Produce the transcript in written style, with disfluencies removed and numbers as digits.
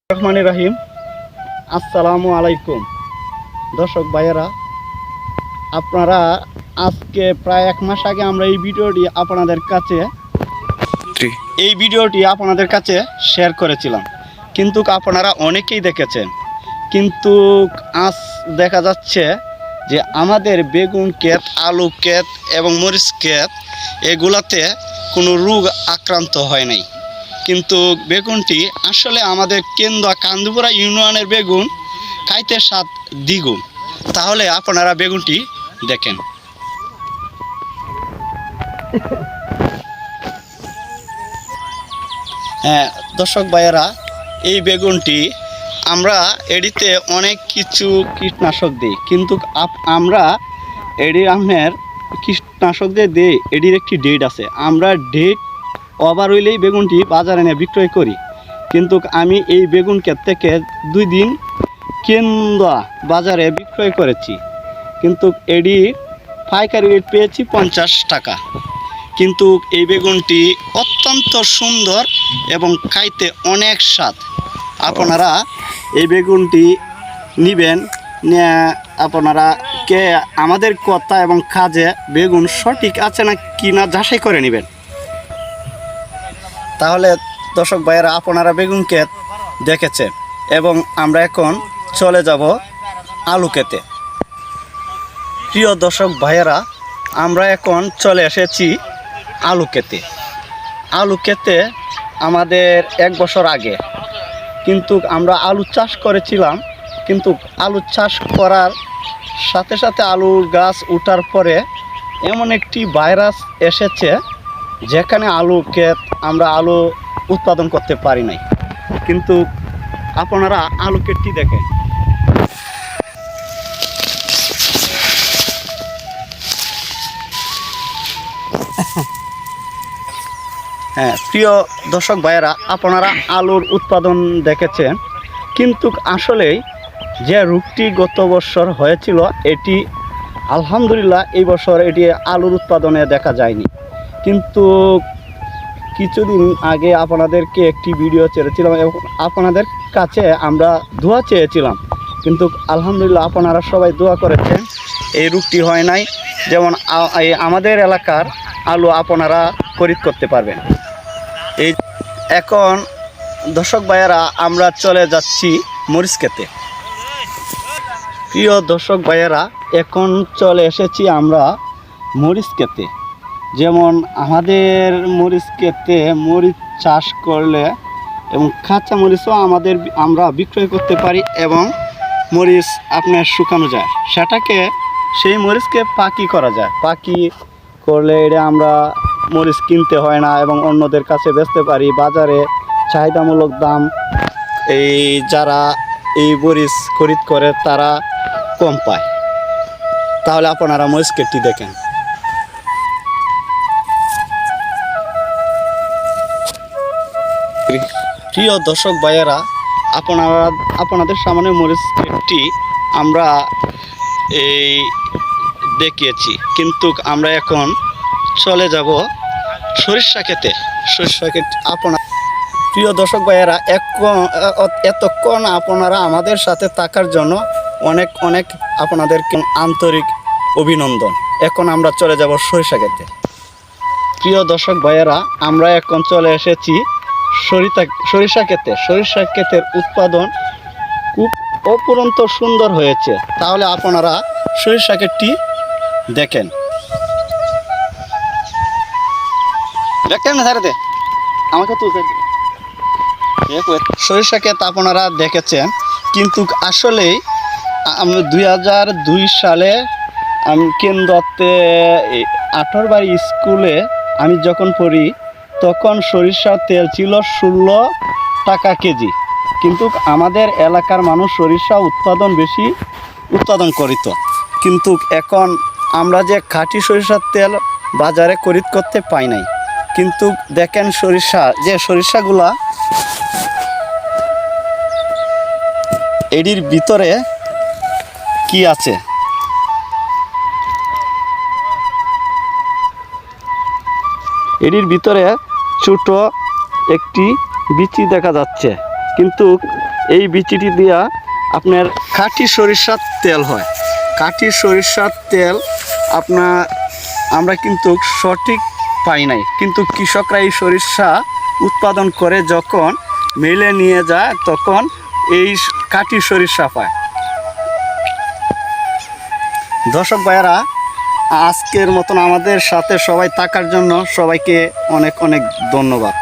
রহমানির রহিম। আসসালামু আলাইকুম দর্শক ভাইয়েরা, আপনারা আজকে প্রায় 1 মাস আগে আমরা এই ভিডিওটি আপনাদের কাছে শেয়ার করেছিলাম, কিন্তু আপনারা অনেকেই দেখেছেন। কিন্তু আজ দেখা যাচ্ছে যে আমাদের বেগুন ক্ষেত, আলু ক্ষেত এবং মরিচ ক্ষেত এগুলাতে কোনো রোগ আক্রান্ত হয় নাই। কিন্তু বেগুনটি আসলে আমাদের কেন্দুয়া কান্দুপুরা ইউনিয়নের বেগুন, খাইতে স্বাদ দ্বিগুণ। তাহলে আপনারা বেগুনটি দেখেন। হ্যাঁ দর্শক ভাইয়েরা, এই বেগুনটি আমরা এডিতে অনেক কিছু কীটনাশক দিই, কিন্তু আমরা আপনার কীটনাশক দিয়ে দিই, এটির একটি ডেট আছে। আমরা ডেট ওভার হইলেই বেগুনটি বাজারে নিয়ে বিক্রয় করি। কিন্তু আমি এই বেগুন ক্ষেত থেকে 2 দিন কেন্দুয়া বাজারে বিক্রয় করেছি, কিন্তু এটি পাইকারি রেট পেয়েছি 50 টাকা। কিন্তু এই বেগুনটি অত্যন্ত সুন্দর এবং খাইতে অনেক স্বাদ। আপনারা এই বেগুনটি নেবেন, আপনারা আমাদের কথা এবং কাজে বেগুন সঠিক আছে না কি না যাচাই করে নেবেন। তাহলে দর্শক ভাইয়েরা, আপনারা বেগুন ক্ষেত দেখেছেন এবং আমরা এখন চলে যাব আলু ক্ষেতে। প্রিয় দর্শক ভাইয়েরা, আমরা এখন চলে এসেছি আলু ক্ষেতে। আলু ক্ষেতে আমাদের 1 বছর আগে কিন্তু আমরা আলু চাষ করেছিলাম, কিন্তু আলু চাষ করার সাথে সাথে আলুর গাছ ওঠার পরে এমন একটি ভাইরাস এসেছে যেখানে আলু ক্ষেত আমরা আলু উৎপাদন করতে পারি নাই। কিন্তু আপনারা আলু ক্ষেতটি দেখেন। হ্যাঁ প্রিয় দর্শক ভাইয়েরা, আপনারা আলুর উৎপাদন দেখেছেন, কিন্তু আসলেই যে রোগটি গত বছর হয়েছিল এটি আলহামদুলিল্লাহ এই বছর এটি আলুর উৎপাদনে দেখা যায়নি। কিন্তু কিছুদিন আগে আপনাদেরকে একটি ভিডিও ছেড়েছিলাম এবং আপনাদের কাছে আমরা দোয়া চেয়েছিলাম, কিন্তু আলহামদুলিল্লাহ আপনারা সবাই দোয়া করেছেন, এই রোগটি হয় নাই। যেমন আমাদের এলাকার আলু আপনারা খরিদ করতে পারবেন। এই এখন দর্শক ভাইয়েরা, আমরা চলে যাচ্ছি মরিচ ক্ষেতে। প্রিয় দর্শক ভাইয়েরা, এখন চলে এসেছি আমরা মরিচ ক্ষেতে। যেমন আমাদের মরিচ ক্ষেতে মরিচ চাষ করলে এবং কাঁচা মরিচও আমরা বিক্রয় করতে পারি এবং মরিচ আপনার শুকানো যায়, সেই মরিচকে পাকি করা যায়। পাকি করলে এটা আমরা মরিচ কিনতে হয় না এবং অন্যদের কাছে বেচতে পারি। বাজারে চাহিদামূলক দাম এই যারা এই মরিচ খরিদ করে তারা কম পায়। তাহলে আপনারা মরিচ ক্ষেতটি দেখেন। প্রিয় দর্শক ভাইয়েরা, আপনাদের সামনে মরিচ ক্ষেতটি আমরা এই দেখিয়েছি, কিন্তু আমরা এখন চলে যাব সরিষা ক্ষেতে। সরিষা ক্ষেত প্রিয় দর্শক ভাইয়েরা, এতক্ষণ আপনারা আমাদের সাথে থাকার জন্য অনেক অনেক আপনাদেরকে আন্তরিক অভিনন্দন। এখন আমরা চলে যাব সরিষা ক্ষেতে। প্রিয় দর্শক ভাইয়েরা, আমরা এখন চলে এসেছি সরিষা ক্ষেতে। সরিষা ক্ষেতের উৎপাদন খুব অপূরন্ত সুন্দর হয়েছে। তাহলে আপনারা সরিষা ক্ষেতটি দেখেন। দেখেন না স্যার, আমাকে তো সরিষা ক্ষেত আপনারা দেখেছেন, কিন্তু আসলেই 2002 সালে আমি কেন্দ্রতে 18 বাড়ি স্কুলে আমি যখন পড়ি, তখন সরিষার তেল ছিল 16 টাকা কেজি। কিন্তু আমাদের এলাকার মানুষ সরিষা বেশি উৎপাদন করিত। কিন্তু এখন আমরা যে খাঁটি সরিষার তেল বাজারে খরিদ করতে পাই নাই। কিন্তু দেখেন সরিষাগুলা এটির ভিতরে কি আছে। এটির ভিতরে ছোট একটি বিচি দেখা যাচ্ছে, কিন্তু এই বিচিটি দিয়া আপনার খাঁটি সরিষার তেল হয়। খাঁটি সরিষার তেল আমরা কিন্তু সঠিক পাই নাই, কিন্তু কৃষকরা এই সরিষা উৎপাদন করে যখন মিলে নিয়ে যায় তখন এই খাঁটি সরিষা পায়। দর্শক ভাইয়েরা, আজকের মতন আমাদের সাথে সবাই থাকার জন্য সবাইকে অনেক অনেক ধন্যবাদ।